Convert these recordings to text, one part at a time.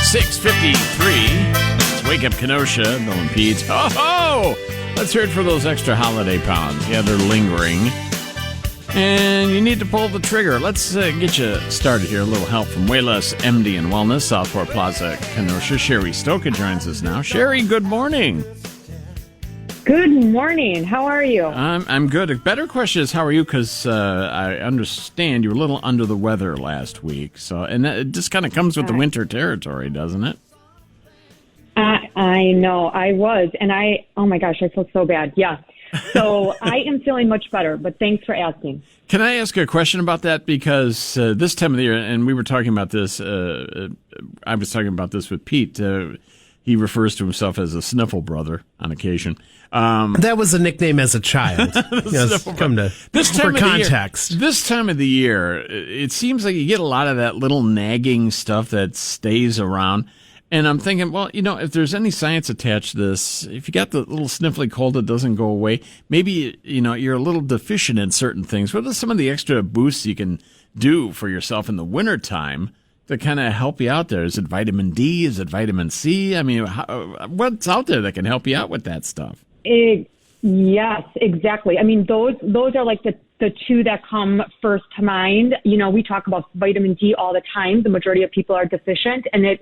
6:53. It's Wake Up Kenosha, Bill and Pete. Oh! Let's hear it for those extra holiday pounds. Yeah, they're lingering. And you need to pull the trigger. Let's get you started here. A little help from Wayless MD and Wellness, Southport Plaza, Kenosha. Sherry Stoka joins us now. Sherry, good morning. Good morning. How are you? I'm good. A better question is, how are you? Because I understand you were a little under the weather last week. And it just kind of comes with the winter territory, doesn't it? I know. I was. And oh my gosh, I feel so bad. Yeah. So I am feeling much better, but thanks for asking. Can I ask a question about that? Because this time of the year, and we were talking about this, I was talking about this with Pete. He refers to himself as a sniffle brother on occasion. That was a nickname as a child. Yes, come to for context. This time of the year, it seems like you get a lot of that little nagging stuff that stays around. And I'm thinking, well, if there's any science attached to this, if you got the little sniffly cold that doesn't go away, maybe, you're a little deficient in certain things. What are some of the extra boosts you can do for yourself in the wintertime to kind of help you out there? Is it vitamin D? Is it vitamin C? I mean, what's out there that can help you out with that stuff? Yes, exactly. I mean, those are like the two that come first to mind. We talk about vitamin D all the time. The majority of people are deficient, and it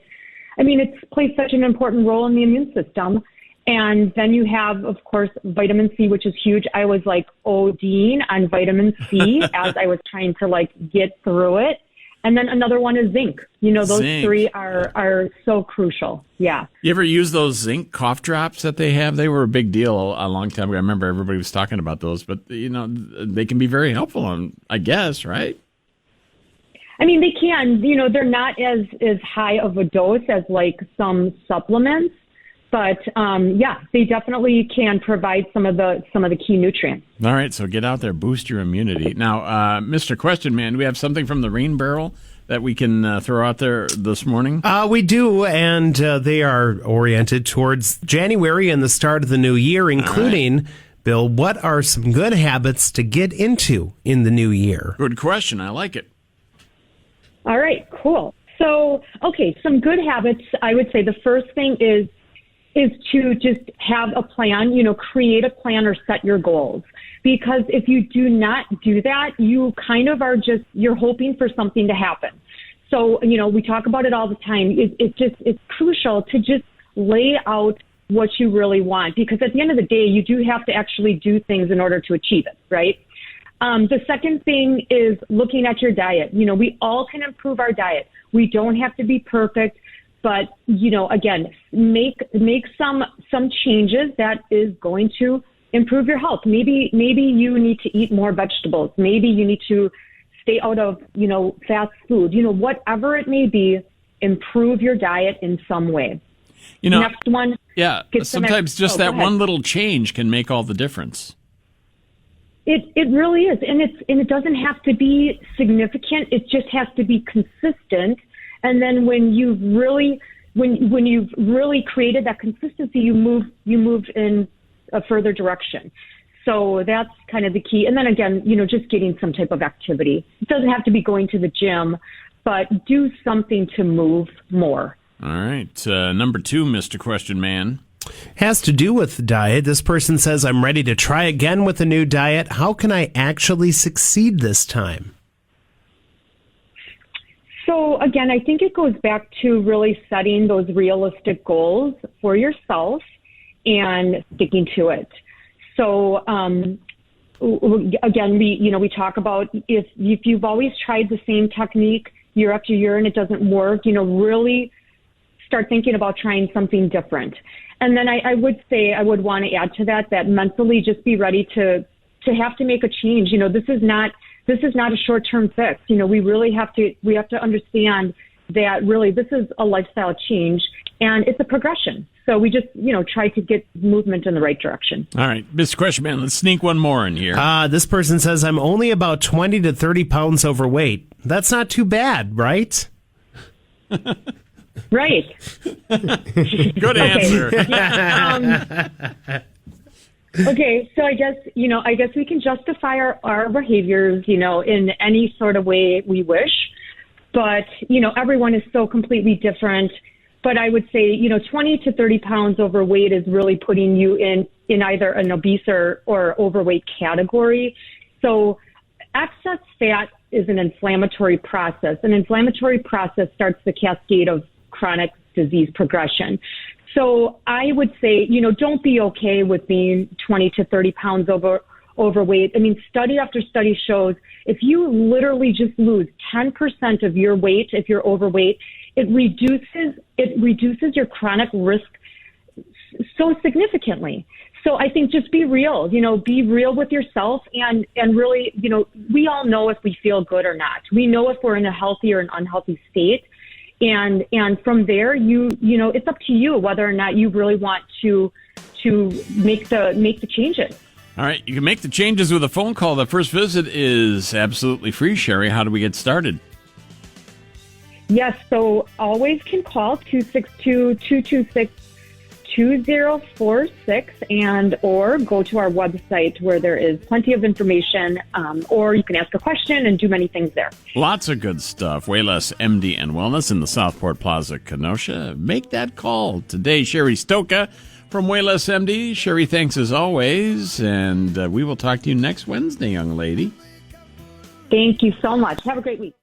plays such an important role in the immune system. And then you have, of course, vitamin C, which is huge. I was like ODing on vitamin C as I was trying to get through it. And then another one is zinc. Those three are so crucial. Yeah. You ever use those zinc cough drops that they have? They were a big deal a long time ago. I remember everybody was talking about those, but they can be very helpful, I guess, right? I mean, they can. They're not as high of a dose as some supplements, but they definitely can provide some of the key nutrients. All right, so get out there, boost your immunity. Now, Mr. Question Man, do we have something from the rain barrel that we can throw out there this morning? We do, and they are oriented towards January and the start of the new year, including, Bill, what are some good habits to get into in the new year? Good question. I like it. All right, cool. So, some good habits. I would say the first thing is to just have a plan, create a plan or set your goals. Because if you do not do that, you kind of are you're hoping for something to happen. So, we talk about it all the time. It's crucial to just lay out what you really want. Because at the end of the day, you do have to actually do things in order to achieve it, right? The second thing is looking at your diet. We all can improve our diet. We don't have to be perfect, but, again, make some changes that is going to improve your health. Maybe you need to eat more vegetables. Maybe you need to stay out of, fast food. Whatever it may be, improve your diet in some way. Next one. Yeah, sometimes just that one little change can make all the difference. It really is, and it doesn't have to be significant. It just has to be consistent. And then when you've really created that consistency, you move in a further direction. So that's kind of the key. And then again, just getting some type of activity. It doesn't have to be going to the gym, but do something to move more. All right, number 2, Mr. Question Man. Has to do with diet. This person says, I'm ready to try again with a new diet. How can I actually succeed this time? So again, I think it goes back to really setting those realistic goals for yourself and sticking to it. So again, we talk about if you've always tried the same technique year after year and it doesn't work, really start thinking about trying something different. And then I would say I would want to add to that mentally just be ready to have to make a change. This is not a short-term fix. We really have to understand that really this is a lifestyle change and it's a progression. So we just, try to get movement in the right direction. All right, Mr. Question Man, let's sneak one more in here. This person says, I'm only about 20 to 30 pounds overweight. That's not too bad, right? Right. Good answer. Okay, so I guess we can justify our behaviors, in any sort of way we wish. But, everyone is so completely different. but I would say, 20 to 30 pounds overweight is really putting you in either an obese or overweight category. So excess fat is an inflammatory process. An inflammatory process starts the cascade of chronic disease progression. So I would say, don't be okay with being 20 to 30 pounds overweight. I mean, study after study shows if you literally just lose 10% of your weight, if you're overweight, it reduces your chronic risk so significantly. So I think just be real, be real with yourself and really, we all know if we feel good or not. We know if we're in a healthy or an unhealthy state. And from there, it's up to you whether or not you really want to make the changes. All right. You can make the changes with a phone call. The first visit is absolutely free. Sherry, how do we get started? Yes. So always can call 262-226-2046 or go to our website where there is plenty of information, or you can ask a question and do many things there. Lots of good stuff. Way Less MD and Wellness in the Southport Plaza, Kenosha. Make that call today. Sherry Stoka from Way Less MD. Sherry, thanks as always, and we will talk to you next Wednesday, young lady. Thank you so much. Have a great week.